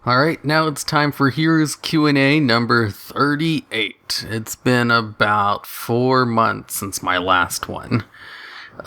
Alright, now it's time for Hiru's Q&A number 38. It's been about 4 months since my last one.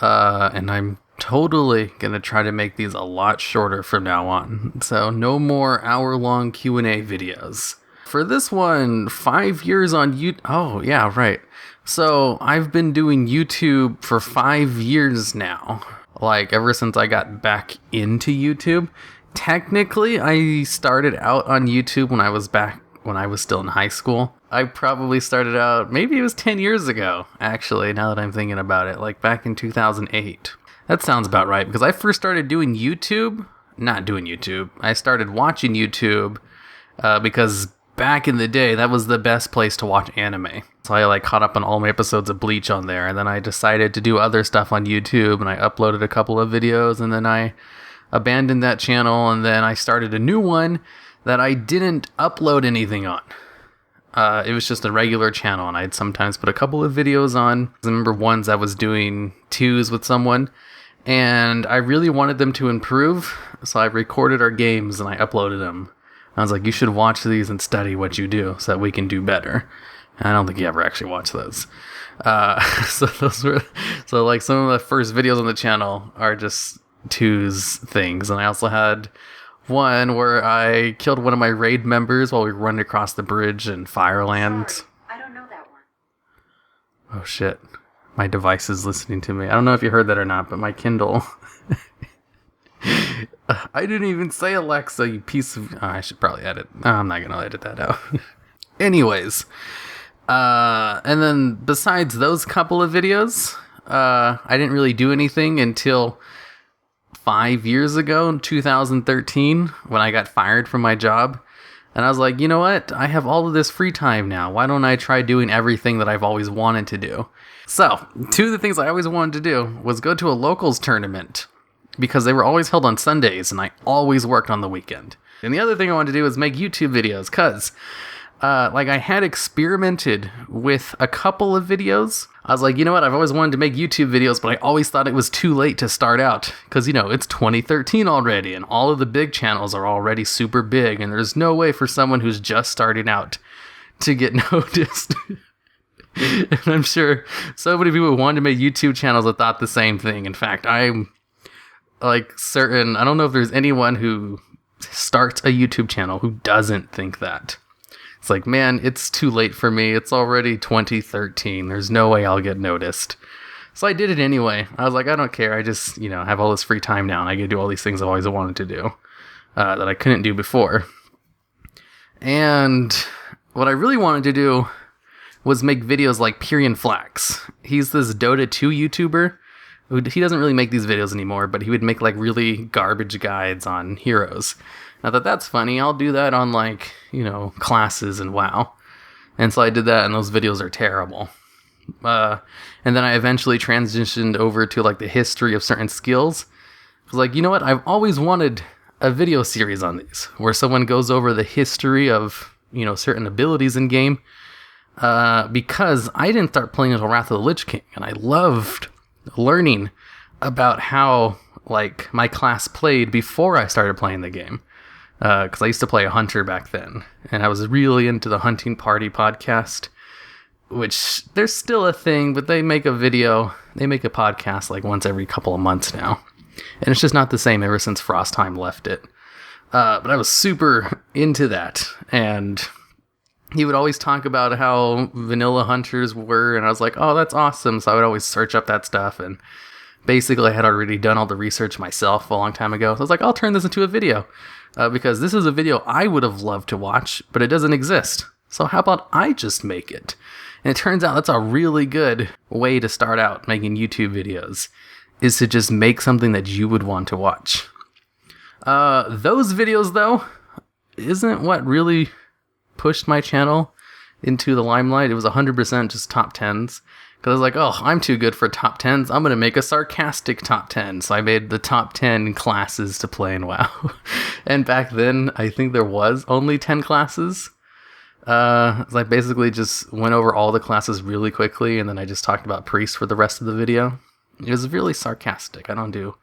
And I'm totally gonna try to make these a lot shorter from now on. So no more hour-long Q&A videos. For this one, 5 years on YouTube... Oh, yeah, right. So I've been doing YouTube for 5 years now. Like, ever since I got back into YouTube. Technically, I started out on YouTube when I was still in high school. I probably started out, maybe it was 10 years ago, actually, now that I'm thinking about it, like back in 2008. That sounds about right, because I first started doing YouTube, I started watching YouTube because back in the day, that was the best place to watch anime. So I caught up on all my episodes of Bleach on there, and then I decided to do other stuff on YouTube, and I uploaded a couple of videos, and then I abandoned that channel, and then I started a new one that I didn't upload anything on. It was just a regular channel, and I'd sometimes put a couple of videos on. I remember once I was doing twos with someone, and I really wanted them to improve, so I recorded our games and I uploaded them. I was like, you should watch these and study what you do so that we can do better. And I don't think you ever actually watched those. So some of the first videos on the channel are just twos things, and I also had one where I killed one of my raid members while we were running across the bridge in Fireland. Sorry, I don't know that one. Oh shit, my device is listening to me. I don't know if you heard that or not, but my Kindle I didn't even say Alexa, you piece of... I should probably edit. I'm not gonna edit that out. Anyways, and then besides those couple of videos, I didn't really do anything until 5 years ago in 2013 when I got fired from my job. And I was like, you know what? I have all of this free time now. Why don't I try doing everything that I've always wanted to do? So, two of the things I always wanted to do was go to a locals tournament because they were always held on Sundays and I always worked on the weekend. And the other thing I wanted to do was make YouTube videos because I had experimented with a couple of videos. I was like, you know what? I've always wanted to make YouTube videos, but I always thought it was too late to start out. Because, it's 2013 already, and all of the big channels are already super big, and there's no way for someone who's just starting out to get noticed. And I'm sure so many people who wanted to make YouTube channels have thought the same thing. In fact, I'm certain, I don't know if there's anyone who starts a YouTube channel who doesn't think that. It's like, man, it's too late for me. It's already 2013. There's no way I'll get noticed. So I did it anyway. I was like, I don't care. I just, have all this free time now, and I get to do all these things I've always wanted to do that I couldn't do before. And what I really wanted to do was make videos like Pyrian Flax. He's this Dota 2 YouTuber. He doesn't really make these videos anymore, but he would make really garbage guides on heroes. Now that's funny, I'll do that on classes and WoW. And so I did that, and those videos are terrible. And then I eventually transitioned over to the history of certain skills. I was like, you know what, I've always wanted a video series on these, where someone goes over the history of, certain abilities in game. Because I didn't start playing until Wrath of the Lich King, and I loved learning about how, my class played before I started playing the game. Because I used to play a hunter back then, and I was really into the Hunting Party podcast, which there's still a thing, but they make a podcast once every couple of months now, and it's just not the same ever since Frostheim left it. But I was super into that, and he would always talk about how vanilla hunters were, and I was like, oh, that's awesome, so I would always search up that stuff, and basically I had already done all the research myself a long time ago, so I was like, I'll turn this into a video. Because this is a video I would have loved to watch, but it doesn't exist. So how about I just make it? And it turns out that's a really good way to start out making YouTube videos, is to just make something that you would want to watch. Those videos, though, isn't what really pushed my channel into the limelight. It was 100% just top 10s. Because I was like, oh, I'm too good for top 10s. I'm going to make a sarcastic top 10. So I made the top 10 classes to play in WoW. And back then, I think there was only 10 classes. So I basically just went over all the classes really quickly, and then I just talked about priests for the rest of the video. It was really sarcastic. I don't do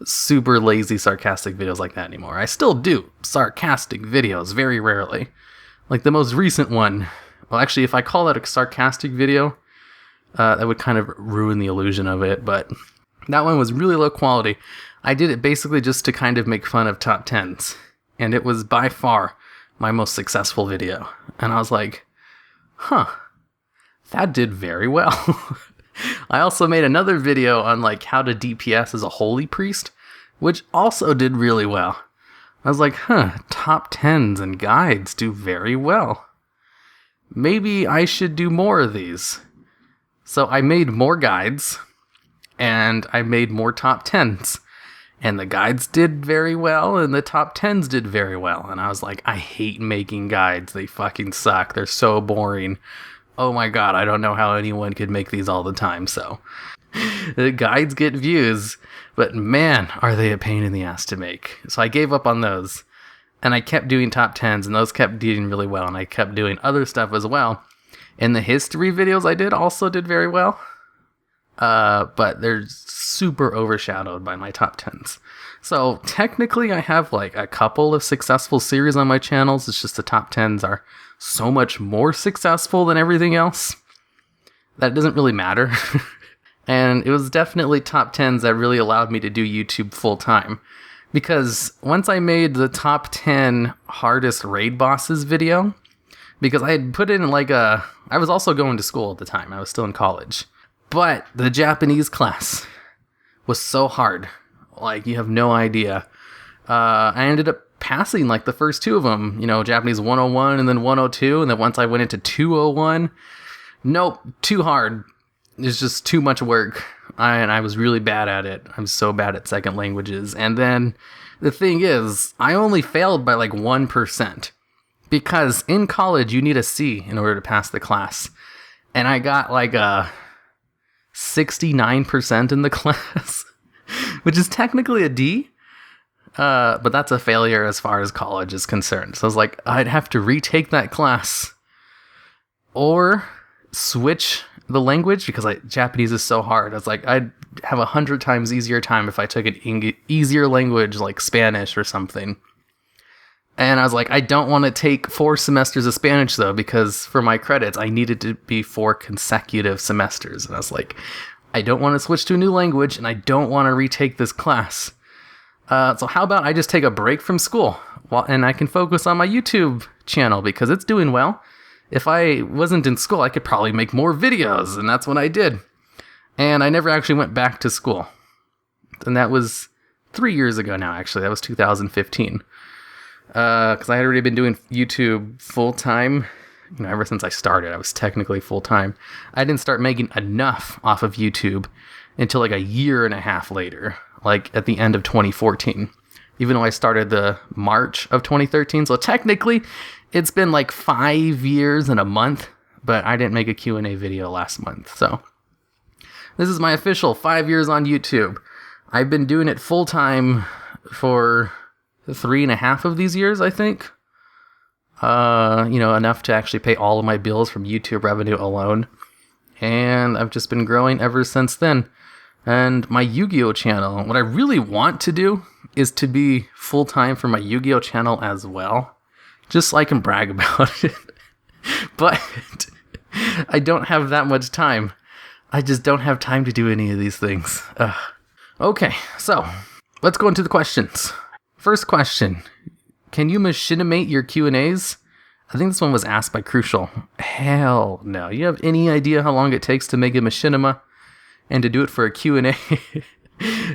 super lazy sarcastic videos like that anymore. I still do sarcastic videos very rarely. Like the most recent one, well actually if I call that a sarcastic video, that would kind of ruin the illusion of it, but that one was really low quality. I did it basically just to kind of make fun of top 10s, and it was by far my most successful video. And I was like, huh, that did very well. I also made another video on like how to DPS as a holy priest, which also did really well. I was like, huh, top 10s and guides do very well. Maybe I should do more of these. So I made more guides, and I made more top 10s. And the guides did very well, and the top 10s did very well. And I was like, I hate making guides. They fucking suck. They're so boring. Oh my god, I don't know how anyone could make these all the time, so. The guides get views, but man, are they a pain in the ass to make. So I gave up on those, and I kept doing top 10s, and those kept doing really well, and I kept doing other stuff as well. And the history videos I did also did very well, but they're super overshadowed by my top 10s. So technically I have like a couple of successful series on my channels, it's just the top 10s are so much more successful than everything else that it doesn't really matter. And it was definitely top 10s that really allowed me to do YouTube full time. Because once I made the top 10 hardest raid bosses video, because I had put in like I was also going to school at the time, I was still in college. But the Japanese class was so hard, like you have no idea. I ended up passing like the first two of them, you know, Japanese 101 and then 102, and then once I went into 201, nope, too hard. It's just too much work, and I was really bad at it. I'm so bad at second languages. And then the thing is, I only failed by like 1%, because in college you need a C in order to pass the class, and I got like a 69% in the class, which is technically a D. But that's a failure as far as college is concerned. So I was like, I'd have to retake that class or switch the language because Japanese is so hard. I was like, I'd have 100 times easier time if I took an easier language like Spanish or something. And I was like, I don't want to take 4 semesters of Spanish though, because for my credits, I needed to be 4 consecutive semesters. And I was like, I don't want to switch to a new language and I don't want to retake this class. So how about I just take a break from school and I can focus on my YouTube channel because it's doing well. If I wasn't in school, I could probably make more videos, and that's what I did. And I never actually went back to school. And that was 3 years ago now, actually. That was 2015. Because I had already been doing YouTube full-time. You know, ever since I started, I was technically full-time. I didn't start making enough off of YouTube until like a year and a half later, like at the end of 2014, even though I started the March of 2013. So technically, it's been like 5 years and a month, but I didn't make a Q&A video last month. So this is my official 5 years on YouTube. I've been doing it full-time for 3.5 of these years, I think. You know, enough to actually pay all of my bills from YouTube revenue alone. And I've just been growing ever since then. And my Yu-Gi-Oh channel, what I really want to do is to be full-time for my Yu-Gi-Oh channel as well. Just so I can brag about it. But I don't have that much time. I just don't have time to do any of these things. Okay, so let's go into the questions. First question. Can you machinimate your Q&As? I think this one was asked by Crucial. Hell no. You have any idea how long it takes to make a machinima? And to do it for a Q&A.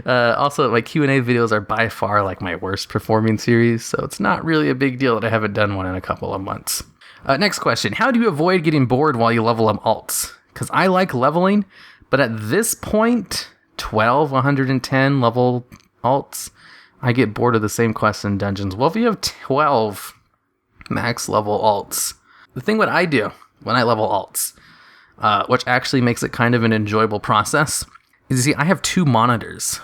Also, my Q&A videos are by far like my worst performing series, so it's not really a big deal that I haven't done one in a couple of months. Next question. How do you avoid getting bored while you level up alts? Because I like leveling, but at this point, 110 level alts, I get bored of the same quests in dungeons. Well, if you have 12 max level alts, the thing what I do when I level alts, which actually makes it kind of an enjoyable process, is you see, I have 2 monitors.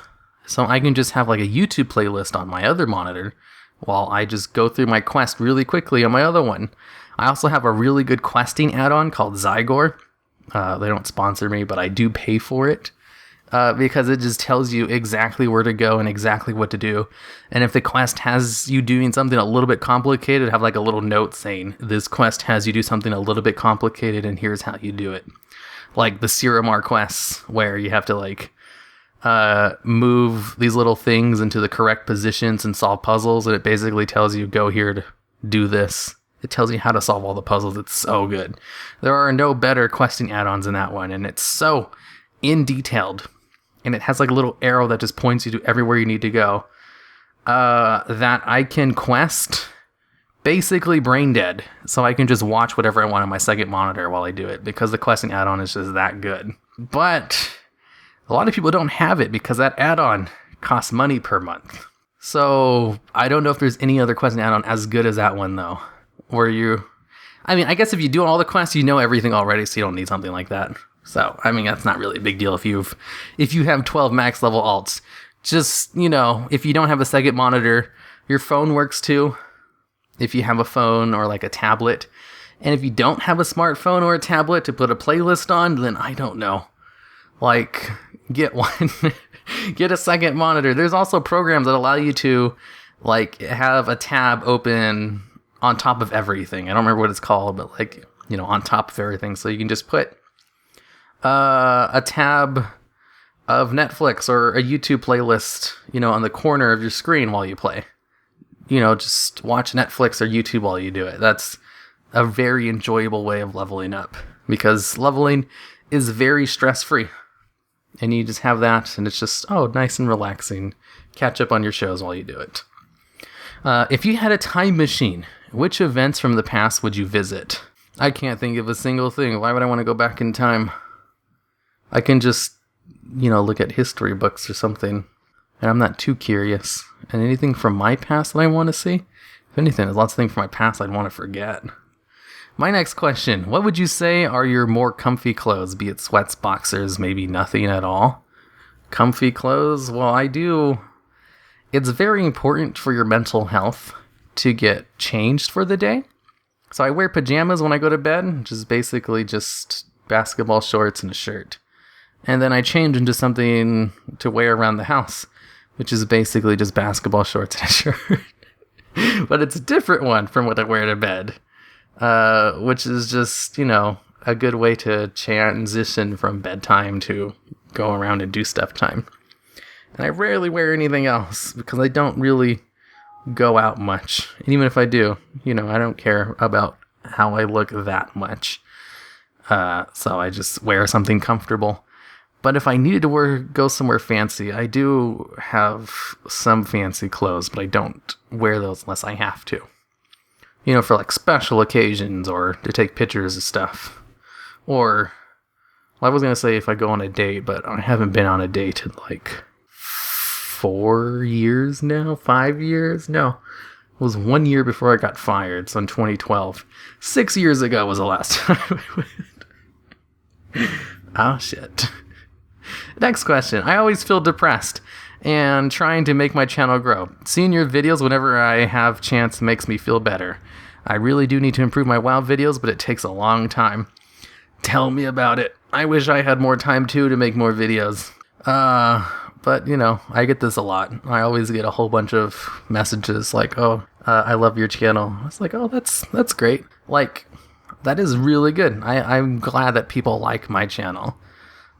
So I can just have like a YouTube playlist on my other monitor while I just go through my quest really quickly on my other one. I also have a really good questing add-on called Zygor. They don't sponsor me, but I do pay for it. because it just tells you exactly where to go and exactly what to do. And if the quest has you doing something a little bit complicated, have like a little note saying, this quest has you do something a little bit complicated and here's how you do it. Like the Siramar quests, where you have to like move these little things into the correct positions and solve puzzles, and it basically tells you, go here to do this. It tells you how to solve all the puzzles. It's so good. There are no better questing add-ons than that one, and it's so in-detailed. And it has like a little arrow that just points you to everywhere you need to go. That I can quest basically brain dead. So I can just watch whatever I want on my second monitor while I do it, because the questing add-on is just that good. But a lot of people don't have it because that add-on costs money per month. So I don't know if there's any other questing add-on as good as that one though. I guess if you do all the quests, you know everything already, so you don't need something like that. So, that's not really a big deal if you have 12 max level alts. Just, if you don't have a second monitor, your phone works too. If you have a phone or like a tablet. And if you don't have a smartphone or a tablet to put a playlist on, then I don't know. Like, get one. Get a second monitor. There's also programs that allow you to like have a tab open on top of everything. I don't remember what it's called, but like, on top of everything. So you can just put a tab of Netflix or a YouTube playlist, on the corner of your screen while you play. Just watch Netflix or YouTube while you do it. That's a very enjoyable way of leveling up, because leveling is very stress-free. And you just have that, and it's just, nice and relaxing. Catch up on your shows while you do it. If you had a time machine, which events from the past would you visit? I can't think of a single thing. Why would I want to go back in time? I can just, look at history books or something. And I'm not too curious. And anything from my past that I want to see? If anything, there's lots of things from my past I'd want to forget. My next question. What would you say are your more comfy clothes? Be it sweats, boxers, maybe nothing at all? Comfy clothes? Well, I do. It's very important for your mental health to get changed for the day. So I wear pajamas when I go to bed, which is basically just basketball shorts and a shirt. And then I change into something to wear around the house, which is basically just basketball shorts and a shirt. But it's a different one from what I wear to bed, which is just, a good way to transition from bedtime to go around and do stuff time. And I rarely wear anything else because I don't really go out much. And even if I do, I don't care about how I look that much. So I just wear something comfortable. But if I needed to go somewhere fancy, I do have some fancy clothes, but I don't wear those unless I have to. For like special occasions or to take pictures of stuff. Or, well, I was going to say if I go on a date, but I haven't been on a date in like 4 years now, 5 years? No, it was 1 year before I got fired, so in 2012. 6 years ago was the last time I went. Oh, shit. Next question. I always feel depressed and trying to make my channel grow. Seeing your videos whenever I have chance makes me feel better. I really do need to improve my WoW videos, but it takes a long time. Tell me about it. I wish I had more time too to make more videos. But I get this a lot. I always get a whole bunch of messages like, I love your channel. I was like, that's great. Like, that is really good. I'm glad that people like my channel.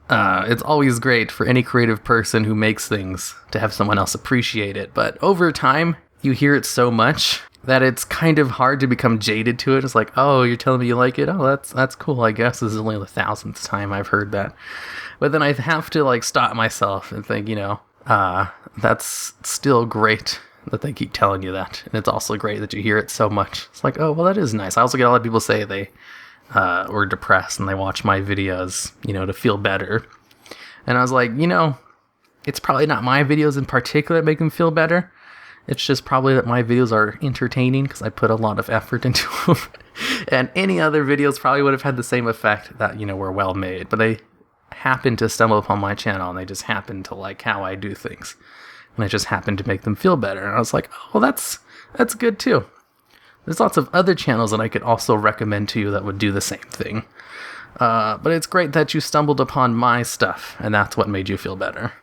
It's always great for any creative person who makes things to have someone else appreciate it. But over time, you hear it so much that it's kind of hard to become jaded to it. It's like, you're telling me you like it? Oh, that's cool. I guess this is only the 1,000th time I've heard that. But then I have to like stop myself and think, that's still great that they keep telling you that. And it's also great that you hear it so much. It's like, that is nice. I also get a lot of people say they were depressed and they watch my videos, to feel better. And I was like, it's probably not my videos in particular that make them feel better. It's just probably that my videos are entertaining because I put a lot of effort into them. And any other videos probably would have had the same effect that, were well made. But they happened to stumble upon my channel and they just happened to like how I do things. And I just happened to make them feel better. And I was like, that's good too. There's lots of other channels that I could also recommend to you that would do the same thing. But it's great that you stumbled upon my stuff, and that's what made you feel better.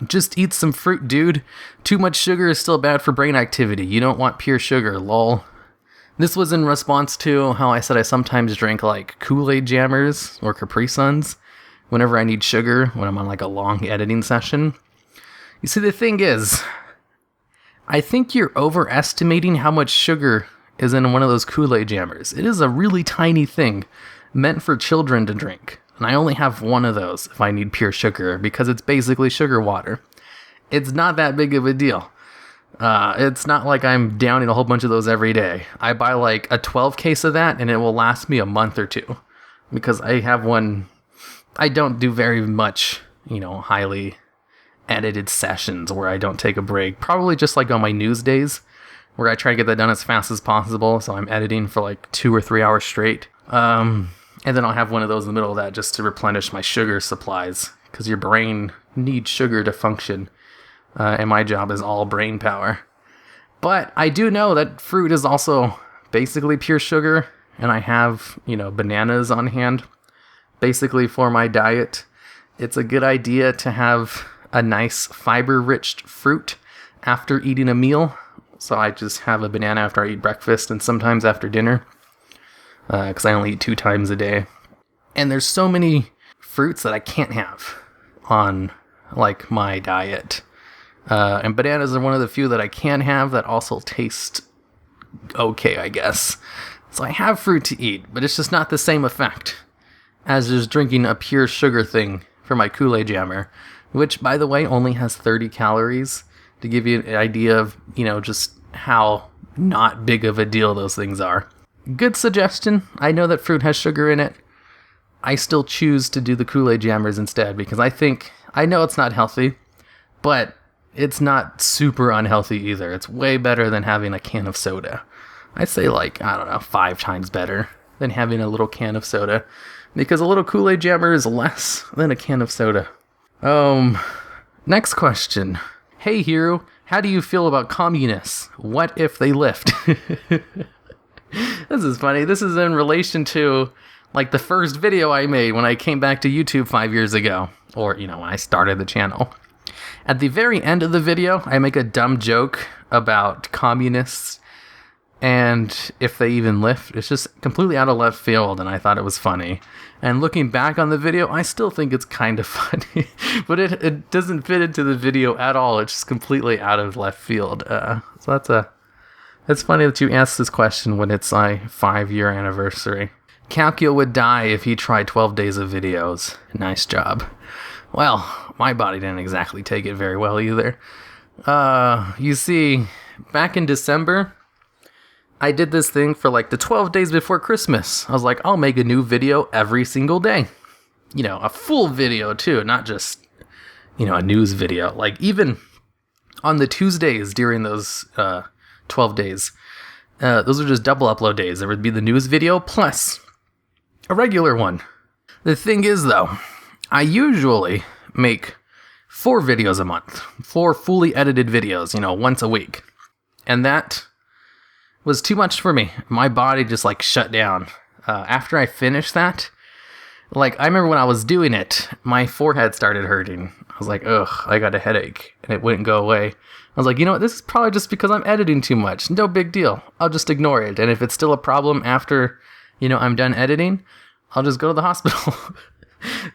Just eat some fruit, dude. Too much sugar is still bad for brain activity. You don't want pure sugar, lol. This was in response to how I said I sometimes drink, like, Kool-Aid jammers or Capri Suns whenever I need sugar, when I'm on, like, a long editing session. You see, the thing is, I think you're overestimating how much sugar is in one of those Kool-Aid jammers. It is a really tiny thing, meant for children to drink. And I only have one of those if I need pure sugar, because it's basically sugar water. It's not that big of a deal. It's not like I'm downing a whole bunch of those every day. I buy like a 12 case of that, and it will last me a month or two. Because I have one... I don't do very much, highly edited sessions where I don't take a break. Probably just like on my news days, where I try to get that done as fast as possible. So I'm editing for like 2 or 3 hours straight. And then I'll have one of those in the middle of that just to replenish my sugar supplies, because your brain needs sugar to function, and my job is all brain power. But I do know that fruit is also basically pure sugar, and I have, bananas on hand, basically for my diet. It's a good idea to have a nice fiber-rich fruit after eating a meal, so I just have a banana after I eat breakfast, and sometimes after dinner. Because I only eat 2 times a day. And there's so many fruits that I can't have on, like, my diet. And bananas are one of the few that I can have that also taste okay, I guess. So I have fruit to eat, but it's just not the same effect as just drinking a pure sugar thing for my Kool-Aid jammer, which, by the way, only has 30 calories, to give you an idea of, just how not big of a deal those things are. Good suggestion. I know that fruit has sugar in it. I still choose to do the Kool-Aid jammers instead, because I know it's not healthy, but it's not super unhealthy either. It's way better than having a can of soda. I'd say 5 times better than having a little can of soda, because a little Kool-Aid jammer is less than a can of soda. Next question. Hey, Hiru, how do you feel about communists? What if they lift? This is funny. This is in relation to, the first video I made when I came back to YouTube 5 years ago. Or, when I started the channel. At the very end of the video, I make a dumb joke about communists and if they even lift. It's just completely out of left field, and I thought it was funny. And looking back on the video, I still think it's kind of funny. But it doesn't fit into the video at all. It's just completely out of left field. So it's funny that you asked this question when it's my 5-year anniversary. Calcio would die if he tried 12 days of videos. Nice job. Well, my body didn't exactly take it very well either. You see, back in December, I did this thing for the 12 days before Christmas. I was like, I'll make a new video every single day. A full video too, not just, a news video. Even on the Tuesdays during those 12 days. Those are just double upload days. There would be the news video plus a regular one. The thing is, though, I usually make 4 videos a month. 4 fully edited videos, once a week. And that was too much for me. My body just, shut down. After I finished that, I remember when I was doing it, my forehead started hurting. I was like, ugh, I got a headache. And it wouldn't go away. I was like, this is probably just because I'm editing too much. No big deal. I'll just ignore it. And if it's still a problem after, I'm done editing, I'll just go to the hospital.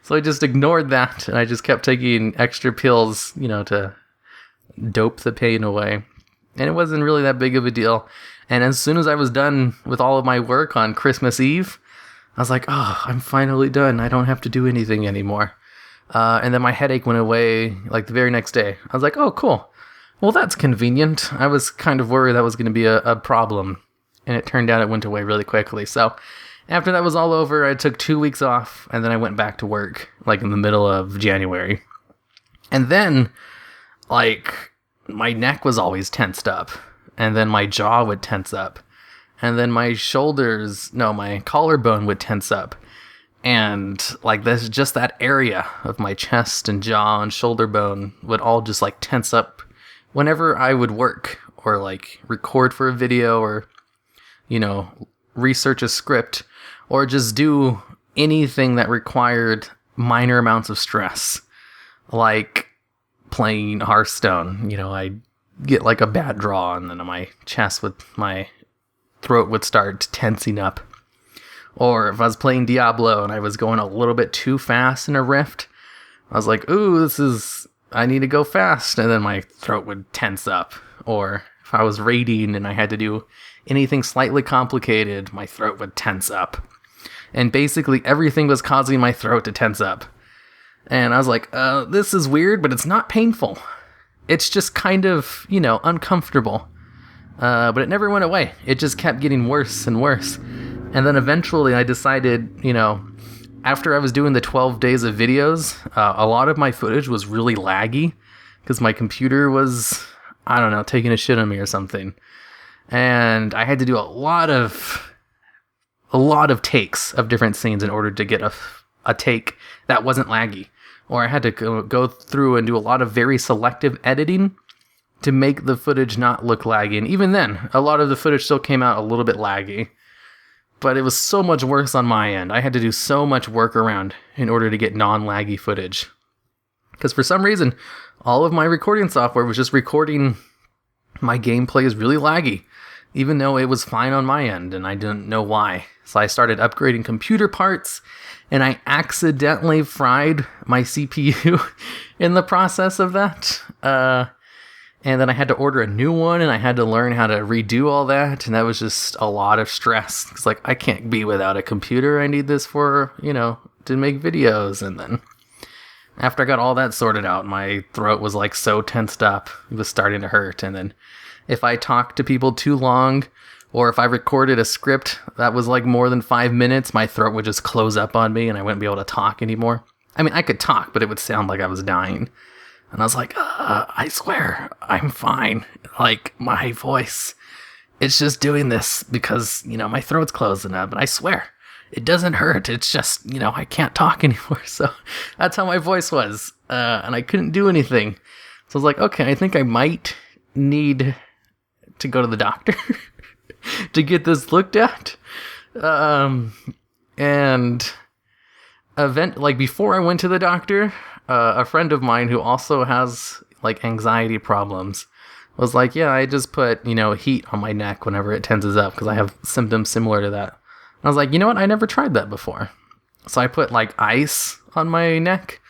So I just ignored that. And I just kept taking extra pills, to dope the pain away. And it wasn't really that big of a deal. And as soon as I was done with all of my work on Christmas Eve, I was like, oh, I'm finally done. I don't have to do anything anymore. And then my headache went away the very next day. I was like, oh, cool. Well, that's convenient. I was kind of worried that was going to be a problem. And it turned out it went away really quickly. So after that was all over, I took 2 weeks off. And then I went back to work, in the middle of January. And then, my neck was always tensed up. And then my jaw would tense up. And then my my collarbone would tense up. And this, just that area of my chest and jaw and shoulder bone would all just tense up whenever I would work or record for a video or, research a script or just do anything that required minor amounts of stress, like playing Hearthstone. I get like a bad draw, and then my throat would start tensing up. Or if I was playing Diablo and I was going a little bit too fast in a rift, I was like, ooh, I need to go fast, and then my throat would tense up. Or if I was raiding and I had to do anything slightly complicated, my throat would tense up. And basically everything was causing my throat to tense up. And I was like, this is weird, but it's not painful. It's just kind of, uncomfortable. But it never went away. It just kept getting worse and worse. And then eventually I decided, after I was doing the 12 days of videos, a lot of my footage was really laggy because my computer was, I don't know, taking a shit on me or something. And I had to do a lot of takes of different scenes in order to get a take that wasn't laggy. Or I had to go through and do a lot of very selective editing to make the footage not look laggy. And even then, a lot of the footage still came out a little bit laggy. But it was so much worse on my end. I had to do so much workaround in order to get non-laggy footage. Because for some reason, all of my recording software was just recording my gameplay is really laggy, even though it was fine on my end, and I didn't know why. So I started upgrading computer parts, and I accidentally fried my CPU in the process of that. And then I had to order a new one, and I had to learn how to redo all that, and that was just a lot of stress. It's like, I can't be without a computer. I need this for, to make videos. And then after I got all that sorted out, my throat was like so tensed up. It was starting to hurt. And then if I talked to people too long, or if I recorded a script that was like more than 5 minutes, my throat would just close up on me, and I wouldn't be able to talk anymore. I mean, I could talk, but it would sound like I was dying. And I was like, I swear, I'm fine. Like, my voice, it's just doing this because, my throat's closing up. And I swear, it doesn't hurt. It's just, I can't talk anymore. So that's how my voice was. And I couldn't do anything. So I was like, okay, I think I might need to go to the doctor to get this looked at. Before I went to the doctor, a friend of mine who also has like anxiety problems was like, yeah, I just put, heat on my neck whenever it tenses up because I have symptoms similar to that. And I was like, you know what? I never tried that before. So I put like ice on my neck.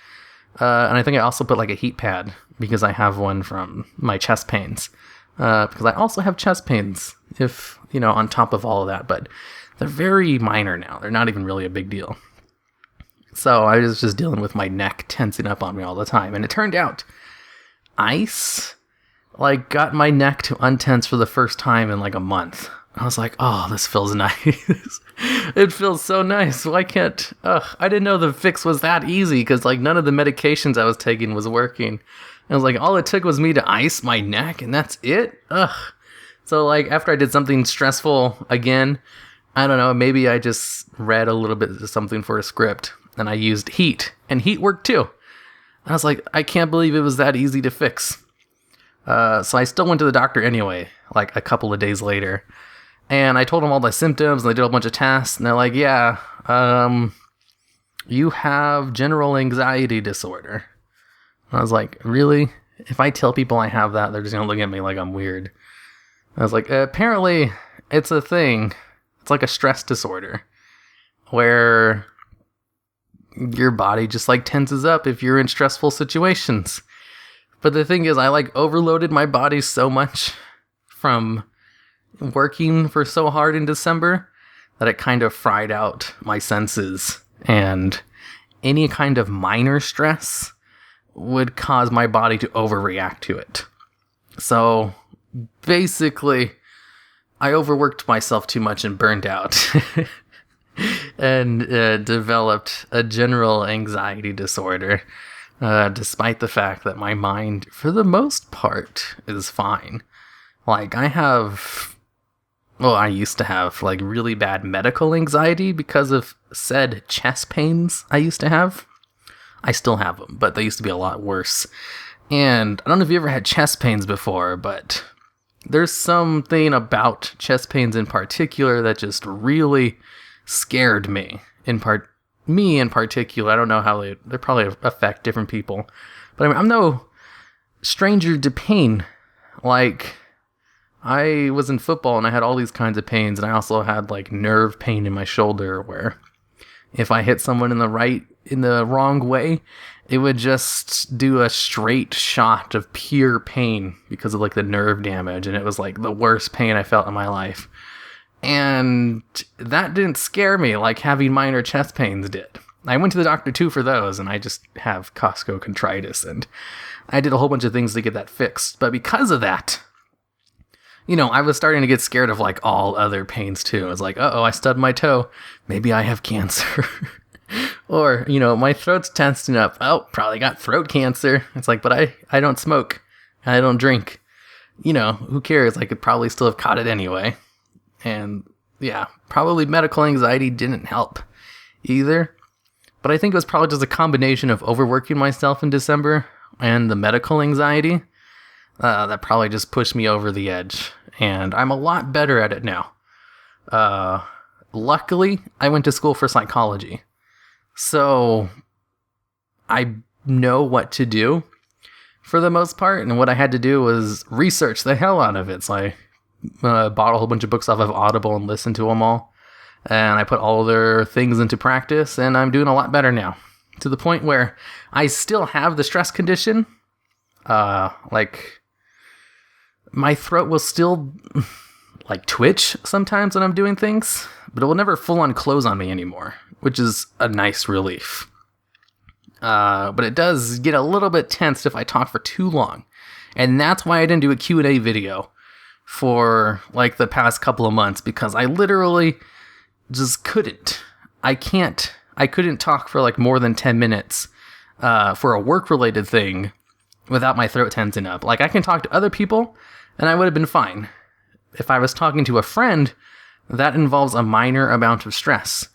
And I think I also put like a heat pad because I have one from my chest pains. Because I also have chest pains on top of all of that, but they're very minor now. They're not even really a big deal. So I was just dealing with my neck tensing up on me all the time. And it turned out ice, got my neck to untense for the first time in a month. I was like, oh, this feels nice. It feels so nice. Why can't... I didn't know the fix was that easy because, none of the medications I was taking was working. I was like, all it took was me to ice my neck, and that's it? So, after I did something stressful again, I don't know, maybe I just read a little bit of something for a script. And I used heat, and heat worked too. I was like, I can't believe it was that easy to fix. So I still went to the doctor anyway, a couple of days later. And I told them all the symptoms, and they did a bunch of tests. And they're like, yeah, you have general anxiety disorder. And I was like, really? If I tell people I have that, they're just going to look at me like I'm weird. I was like, apparently it's a thing. It's like a stress disorder where your body just tenses up if you're in stressful situations. But the thing is, I overloaded my body so much from working for so hard in December that it kind of fried out my senses, and any kind of minor stress would cause my body to overreact to it. So basically, I overworked myself too much and burned out. And developed a general anxiety disorder, despite the fact that my mind, for the most part, is fine. I used to have, really bad medical anxiety because of said chest pains I used to have. I still have them, but they used to be a lot worse. And I don't know if you ever had chest pains before, but there's something about chest pains in particular that just really scared me me in particular, I don't know how they probably affect different people. But I mean, I'm no stranger to pain. Like, I was in football and I had all these kinds of pains, and I also had like nerve pain in my shoulder where if I hit someone in the wrong way, it would just do a straight shot of pure pain because of like the nerve damage, and it was like the worst pain I felt in my life. And that didn't scare me like having minor chest pains did. I went to the doctor too for those, and I just have costochondritis, and I did a whole bunch of things to get that fixed. But because of that, I was starting to get scared of like all other pains too. I was like, uh-oh, I stubbed my toe. Maybe I have cancer. Or, my throat's tensing up. Oh, probably got throat cancer. It's like, but I don't smoke. I don't drink. Who cares? I could probably still have caught it anyway. And yeah, probably medical anxiety didn't help either. But I think it was probably just a combination of overworking myself in December and the medical anxiety that probably just pushed me over the edge. And I'm a lot better at it now. Luckily, I went to school for psychology. So I know what to do for the most part. And what I had to do was research the hell out of it. So I bought a whole bunch of books off of Audible and listened to them all. And I put all their things into practice, and I'm doing a lot better now. To the point where I still have the stress condition. Like, my throat will still, like, twitch sometimes when I'm doing things, but it will never full-on close on me anymore, which is a nice relief. But it does get a little bit tensed if I talk for too long. And that's why I didn't do a Q&A video for like the past couple of months, because I literally just couldn't. I couldn't talk for like more than 10 minutes for a work-related thing without my throat tensing up. Like, I can talk to other people and I would have been fine. If I was talking to a friend, that involves a minor amount of stress,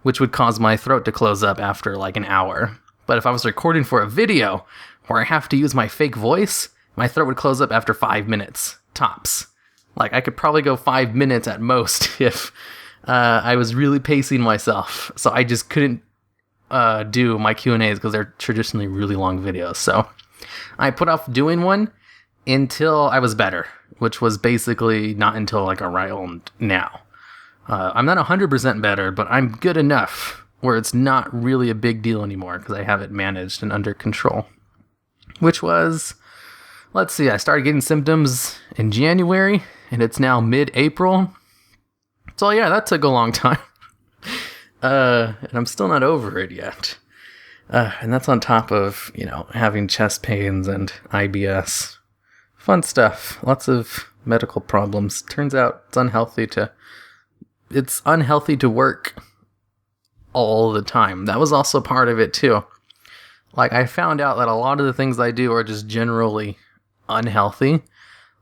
which would cause my throat to close up after like an hour. But if I was recording for a video where I have to use my fake voice, my throat would close up after 5 minutes, tops. Like, I could probably go 5 minutes at most if I was really pacing myself. So I just couldn't do my Q&As because they're traditionally really long videos. So I put off doing one until I was better, which was basically not until like around now. I'm not 100% better, but I'm good enough where it's not really a big deal anymore because I have it managed and under control. Which was, let's see, I started getting symptoms in January, and it's now mid-April. So yeah, that took a long time. And I'm still not over it yet. And that's on top of, having chest pains and IBS. Fun stuff. Lots of medical problems. Turns out it's unhealthy to work all the time. That was also part of it too. Like, I found out that a lot of the things I do are just generally unhealthy.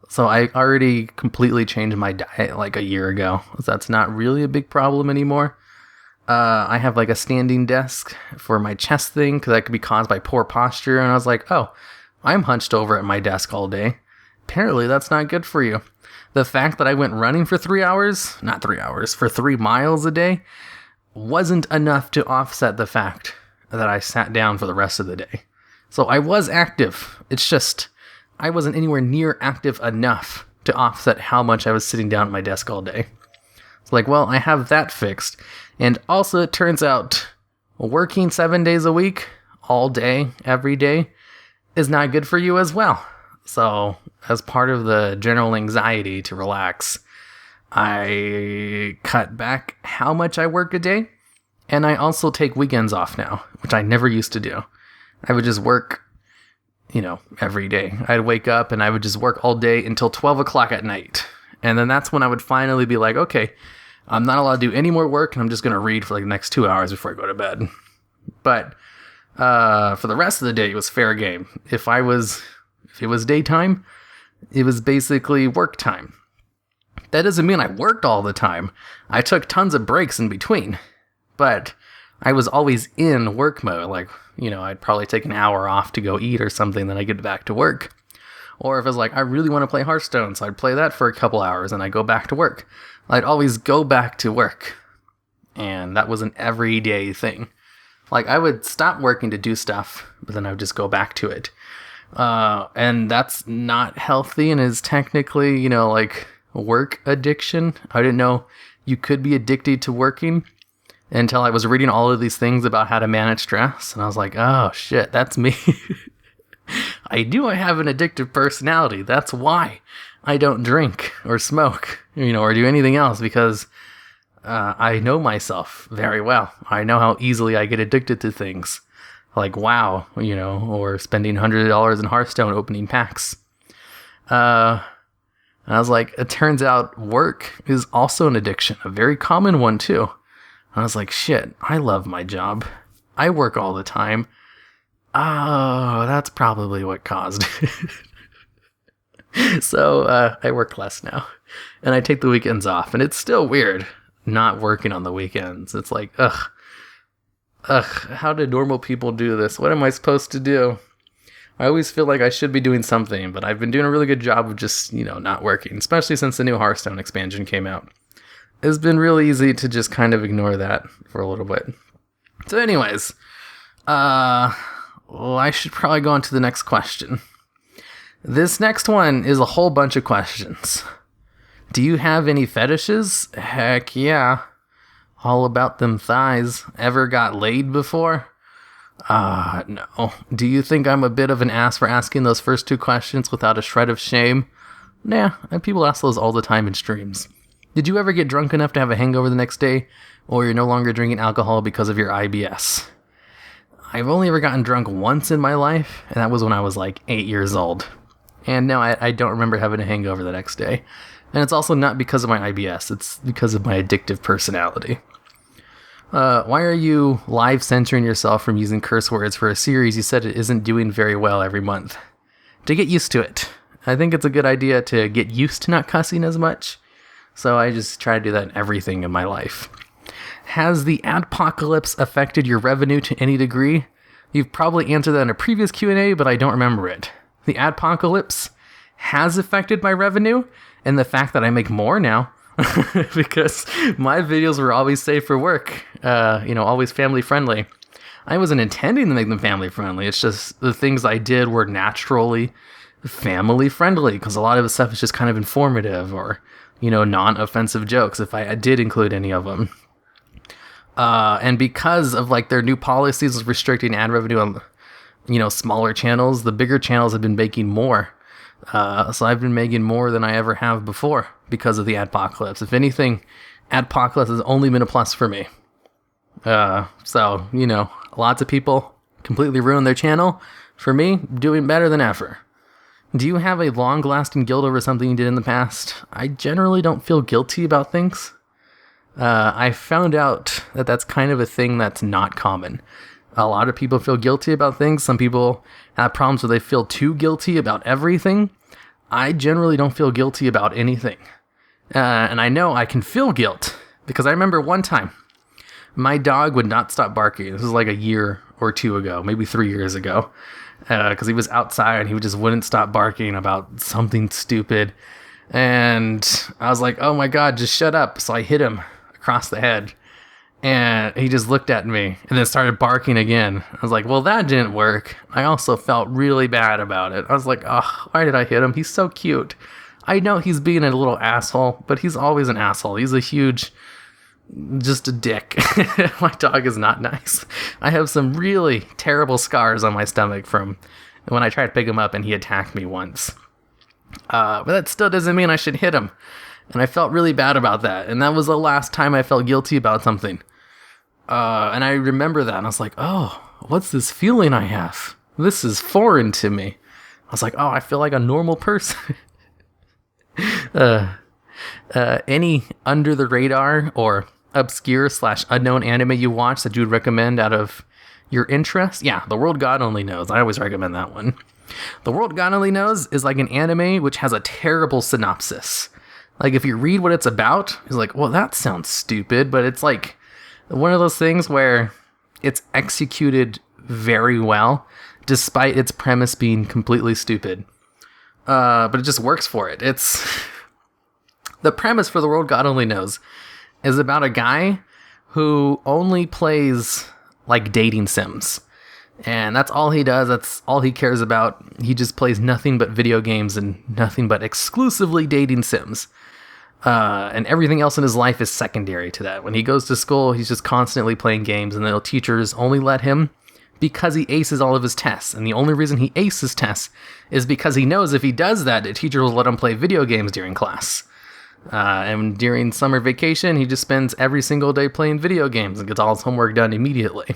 So I already completely changed my diet like a year ago. So that's not really a big problem anymore. I have like a standing desk for my chest thing because that could be caused by poor posture. And I was like, oh, I'm hunched over at my desk all day. Apparently that's not good for you. The fact that I went running for 3 miles a day wasn't enough to offset the fact that I sat down for the rest of the day. So I was active. It's just, I wasn't anywhere near active enough to offset how much I was sitting down at my desk all day. It's like, well, I have that fixed. And also, it turns out working 7 days a week, all day, every day, is not good for you as well. So, as part of the general anxiety to relax, I cut back how much I work a day. And I also take weekends off now, which I never used to do. I would just work, every day. I'd wake up and I would just work all day until 12 o'clock at night. And then that's when I would finally be like, okay, I'm not allowed to do any more work, and I'm just going to read for like the next 2 hours before I go to bed. But for the rest of the day, it was fair game. If it was daytime, it was basically work time. That doesn't mean I worked all the time. I took tons of breaks in between. But I was always in work mode. Like, I'd probably take an hour off to go eat or something, then I get back to work. Or if it was like, I really want to play Hearthstone, so I'd play that for a couple hours and I'd go back to work. I'd always go back to work. And that was an everyday thing. Like, I would stop working to do stuff, but then I would just go back to it. And that's not healthy and is technically, like work addiction. I didn't know you could be addicted to working until I was reading all of these things about how to manage stress. And I was like, oh shit, that's me. I have an addictive personality. That's why I don't drink or smoke, or do anything else, because I know myself very well. I know how easily I get addicted to things. Like WoW, or spending $100 in Hearthstone opening packs. And I was like, it turns out work is also an addiction, a very common one too. And I was like, shit, I love my job. I work all the time. Oh, that's probably what caused it. So I work less now. And I take the weekends off. And it's still weird not working on the weekends. It's like, ugh, how do normal people do this? What am I supposed to do? I always feel like I should be doing something, but I've been doing a really good job of just, not working, especially since the new Hearthstone expansion came out. It's been really easy to just kind of ignore that for a little bit. So anyways, I should probably go on to the next question. This next one is a whole bunch of questions. Do you have any fetishes? Heck yeah. All about them thighs. Ever got laid before? No. Do you think I'm a bit of an ass for asking those first two questions without a shred of shame? Nah, people ask those all the time in streams. Did you ever get drunk enough to have a hangover the next day, or you're no longer drinking alcohol because of your IBS? I've only ever gotten drunk once in my life, and that was when I was like 8 years old. And no, I don't remember having a hangover the next day. And it's also not because of my IBS, it's because of my addictive personality. Why are you live censoring yourself from using curse words for a series you said it isn't doing very well every month? To get used to it. I think it's a good idea to get used to not cussing as much. So I just try to do that in everything in my life. Has the adpocalypse affected your revenue to any degree? You've probably answered that in a previous Q&A, but I don't remember it. The adpocalypse has affected my revenue, and the fact that I make more now. Because my videos were always safe for work, always family friendly. I wasn't intending to make them family friendly. It's just the things I did were naturally family friendly, because a lot of the stuff is just kind of informative or, non-offensive jokes, if I did include any of them. And because of like their new policies restricting ad revenue on, smaller channels, the bigger channels have been making more. So I've been making more than I ever have before because of the adpocalypse. If anything, adpocalypse has only been a plus for me. So, lots of people completely ruined their channel. For me, doing better than ever. Do you have a long-lasting guilt over something you did in the past? I generally don't feel guilty about things. I found out that that's kind of a thing that's not common. A lot of people feel guilty about things. Some people have problems where they feel too guilty about everything. I generally don't feel guilty about anything. And I know I can feel guilt because I remember one time my dog would not stop barking. This was like a year or two ago, maybe 3 years ago, because he was outside and he just wouldn't stop barking about something stupid. And I was like, oh my God, just shut up. So I hit him across the head. And he just looked at me and then started barking again. I was like, well, that didn't work. I also felt really bad about it. I was like, oh, why did I hit him? He's so cute. I know he's being a little asshole, but he's always an asshole. He's just a dick. My dog is not nice. I have some really terrible scars on my stomach from when I tried to pick him up and he attacked me once. But that still doesn't mean I should hit him. And I felt really bad about that. And that was the last time I felt guilty about something. And I remember that, and I was like, oh, what's this feeling I have? This is foreign to me. I was like, oh, I feel like a normal person. Any under the radar or obscure / unknown anime you watch that you would recommend out of your interest? Yeah, The World God Only Knows. I always recommend that one. The World God Only Knows is like an anime which has a terrible synopsis. Like, if you read what it's about, it's like, well, that sounds stupid, but it's like one of those things where it's executed very well, despite its premise being completely stupid. But it just works for it. It's the premise for The World God Only Knows is about a guy who only plays like dating sims. And that's all he does. That's all he cares about. He just plays nothing but video games and nothing but exclusively dating sims. And everything else in his life is secondary to that. When he goes to school, he's just constantly playing games, and the teachers only let him because he aces all of his tests. And the only reason he aces tests is because he knows if he does that, the teacher will let him play video games during class. And during summer vacation, he just spends every single day playing video games and gets all his homework done immediately.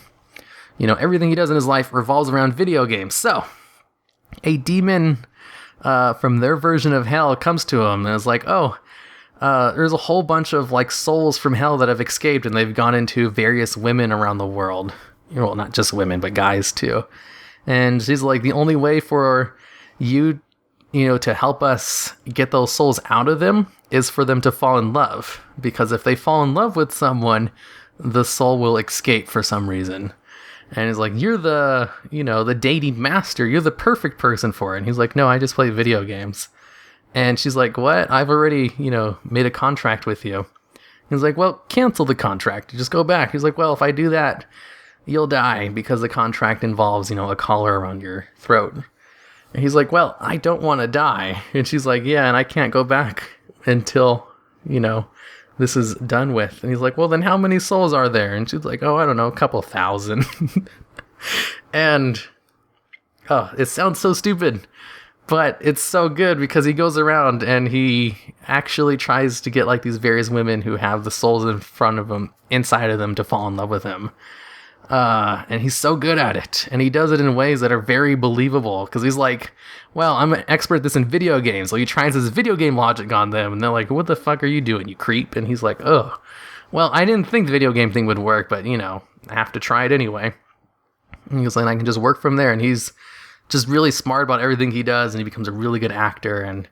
Everything he does in his life revolves around video games. So, a demon from their version of hell comes to him and is like, there's a whole bunch of like souls from hell that have escaped, and they've gone into various women around the world. Well, not just women, but guys too. And she's like, the only way for you, to help us get those souls out of them is for them to fall in love. Because if they fall in love with someone, the soul will escape for some reason. And he's like, you're the dating master. You're the perfect person for it. And he's like, no, I just play video games. And she's like, what? I've already, made a contract with you. He's like, well, cancel the contract. Just go back. He's like, well, if I do that, you'll die because the contract involves, a collar around your throat. And he's like, well, I don't want to die. And she's like, yeah, and I can't go back until, this is done with. And he's like, well, then how many souls are there? And she's like, oh, I don't know, a couple thousand. And, it sounds so stupid, but it's so good because he goes around and he actually tries to get like these various women who have the souls in front of him, inside of them, to fall in love with him. And he's so good at it. And he does it in ways that are very believable. Because he's like, well, I'm an expert at this in video games. So he tries his video game logic on them. And they're like, what the fuck are you doing, you creep? And he's like, oh, well, I didn't think the video game thing would work. But, I have to try it anyway. And he's like, I can just work from there. And he's just really smart about everything he does. And he becomes a really good actor. And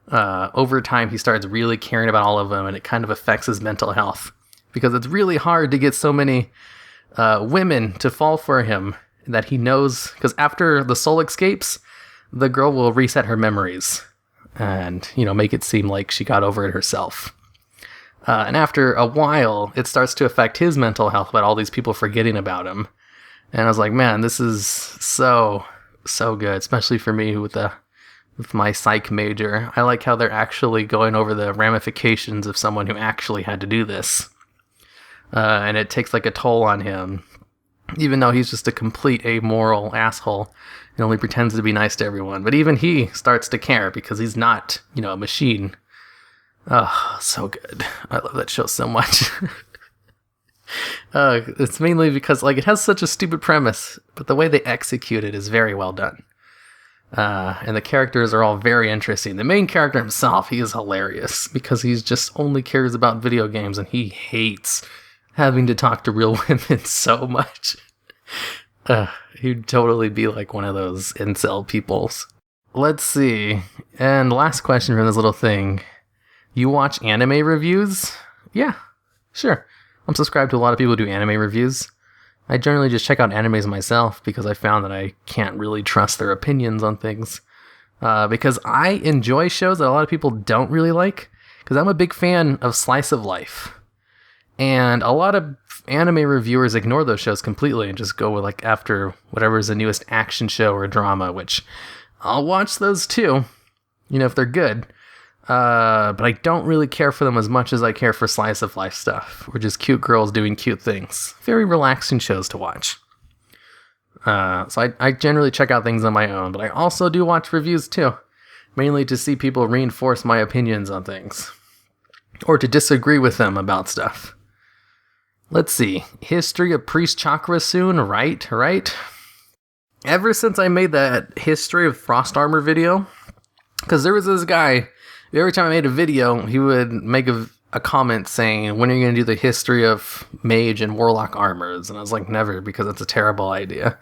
over time, he starts really caring about all of them. And it kind of affects his mental health. Because it's really hard to get so many women to fall for him that he knows, because after the soul escapes, the girl will reset her memories and, make it seem like she got over it herself. And after a while, it starts to affect his mental health about all these people forgetting about him. And I was like, man, this is so good, especially for me with my psych major. I like how they're actually going over the ramifications of someone who actually had to do this. And it takes like a toll on him, even though he's just a complete amoral asshole. He only pretends to be nice to everyone. But even he starts to care because he's not, a machine. Oh, so good. I love that show so much. It's mainly because it has such a stupid premise, but the way they execute it is very well done. And the characters are all very interesting. The main character himself, he is hilarious because he's just only cares about video games and he hates having to talk to real women so much. He'd totally be like one of those incel peoples. Let's see. And last question from this little thing. You watch anime reviews? Yeah, sure. I'm subscribed to a lot of people who do anime reviews. I generally just check out animes myself because I found that I can't really trust their opinions on things. Because I enjoy shows that a lot of people don't really like. Because I'm a big fan of slice of life. And a lot of anime reviewers ignore those shows completely and just go with after whatever is the newest action show or drama, which I'll watch those too, if they're good. But I don't really care for them as much as I care for slice of life stuff, or just cute girls doing cute things. Very relaxing shows to watch. So I generally check out things on my own, but I also do watch reviews too, mainly to see people reinforce my opinions on things, or to disagree with them about stuff. Let's see. History of Priest Chakra soon, right? Ever since I made that History of Frost Armor video, because there was this guy, every time I made a video, he would make a comment saying, when are you going to do the history of mage and warlock armors? And I was like, never, because that's a terrible idea.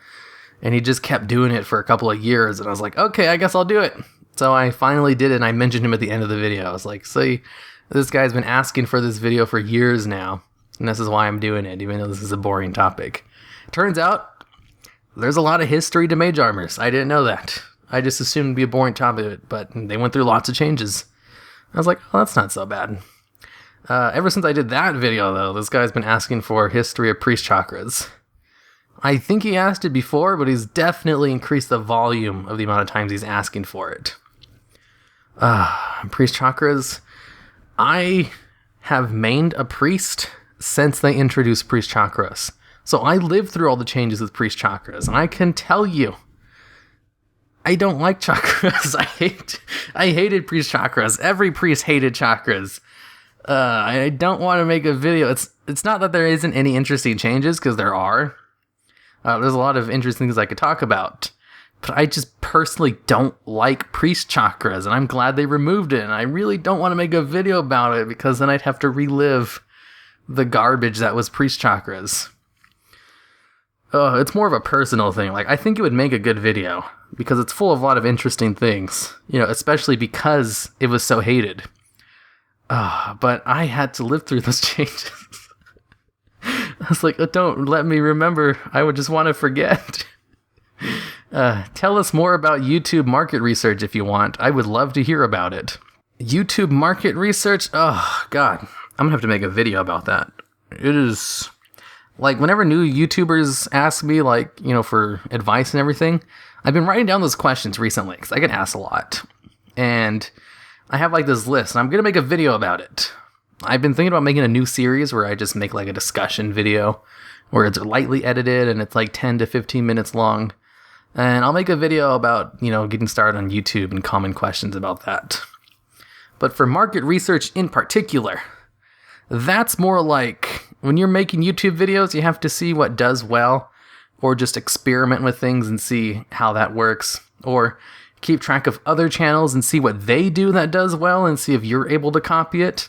And he just kept doing it for a couple of years, and I was like, okay, I guess I'll do it. So I finally did it, and I mentioned him at the end of the video. I was like, see, this guy's been asking for this video for years now. And this is why I'm doing it, even though this is a boring topic. Turns out, there's a lot of history to mage armors. I didn't know that. I just assumed it'd be a boring topic, but they went through lots of changes. I was like, oh, that's not so bad. Ever since I did that video, though, this guy's been asking for history of priest chakras. I think he asked it before, but he's definitely increased the volume of the amount of times he's asking for it. Priest chakras. I have mained a priest since they introduced priest chakras. So I lived through all the changes with priest chakras, and I can tell you, I don't like chakras. I hated priest chakras. Every priest hated chakras. I don't want to make a video. It's not that there isn't any interesting changes, because there are. There's a lot of interesting things I could talk about. But I just personally don't like priest chakras, and I'm glad they removed it. And I really don't want to make a video about it, because then I'd have to relive the garbage that was priest chakras. It's more of a personal thing. Like, I think it would make a good video, because it's full of a lot of interesting things, especially because it was so hated. But I had to live through those changes. I was like, don't let me remember. I would just want to forget. Tell us more about YouTube market research if you want. I would love to hear about it. YouTube market research? Oh, God. I'm going to have to make a video about that. It is... Like, whenever new YouTubers ask me, for advice and everything, I've been writing down those questions recently, because I get asked a lot. And I have, this list, and I'm going to make a video about it. I've been thinking about making a new series where I just make, a discussion video, where it's lightly edited, and it's, 10 to 15 minutes long. And I'll make a video about, getting started on YouTube and common questions about that. But for market research in particular, that's more like... When you're making YouTube videos, you have to see what does well, or just experiment with things and see how that works, or keep track of other channels and see what they do that does well and see if you're able to copy it.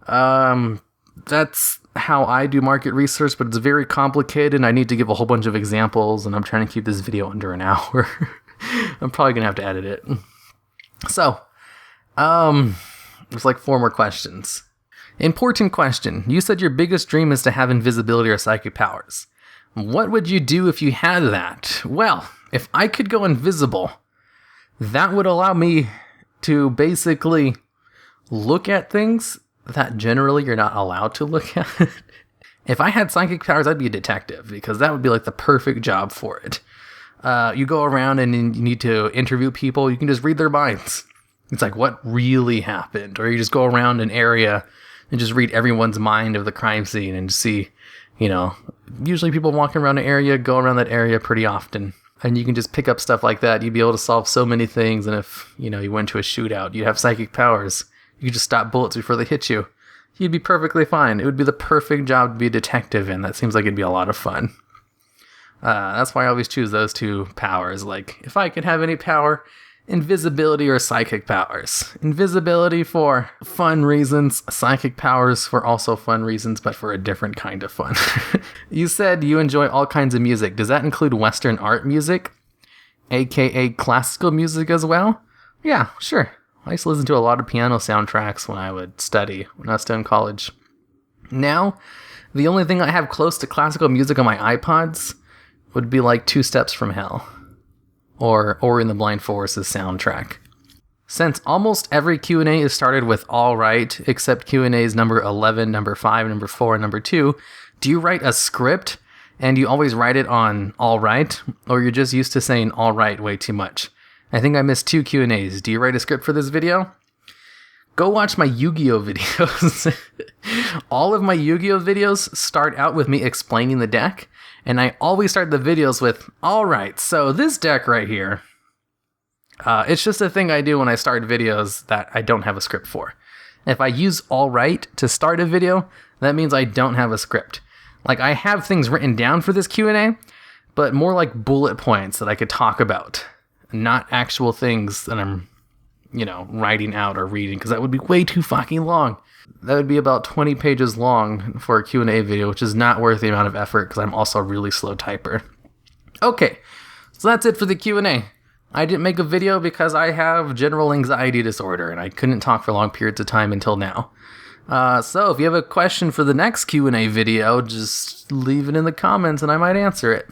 That's how I do market research, but it's very complicated, and I need to give a whole bunch of examples, and I'm trying to keep this video under an hour. I'm probably going to have to edit it. So, there's 4 more questions. Important question. You said your biggest dream is to have invisibility or psychic powers. What would you do if you had that? Well, if I could go invisible, that would allow me to basically look at things that generally you're not allowed to look at. If I had psychic powers, I'd be a detective, because that would be the perfect job for it. You go around and you need to interview people, you can just read their minds. It's what really happened? Or you just go around an area and just read everyone's mind of the crime scene and see, usually people walking around an area go around that area pretty often. And you can just pick up stuff like that. You'd be able to solve so many things. And if, you went to a shootout, you'd have psychic powers. You could just stop bullets before they hit you. You'd be perfectly fine. It would be the perfect job to be a detective in. That seems like it'd be a lot of fun. That's why I always choose those 2 powers. If I could have any power... Invisibility or psychic powers. Invisibility for fun reasons, psychic powers for also fun reasons, but for a different kind of fun. You said you enjoy all kinds of music. Does that include Western art music? AKA classical music as well? Yeah, sure. I used to listen to a lot of piano soundtracks when I would study, when I was still in college. Now, the only thing I have close to classical music on my iPods would be 2 Steps from Hell. Or in the Blind Forest's soundtrack. Since almost every Q&A is started with all right, except Q&As number 11, number 5, number 4, and number 2, do you write a script and you always write it on all right, or you're just used to saying all right way too much? I think I missed 2 Q&As. Do you write a script for this video? Go watch my Yu-Gi-Oh videos. All of my Yu-Gi-Oh videos start out with me explaining the deck, and I always start the videos with, alright, so this deck right here, it's just a thing I do when I start videos that I don't have a script for. If I use alright to start a video, that means I don't have a script. I have things written down for this Q&A, but more like bullet points that I could talk about, not actual things that I'm, writing out or reading, because that would be way too fucking long. That would be about 20 pages long for a Q&A video, which is not worth the amount of effort because I'm also a really slow typer. Okay, so that's it for the Q&A. I didn't make a video because I have general anxiety disorder and I couldn't talk for long periods of time until now. So if you have a question for the next Q&A video, just leave it in the comments and I might answer it.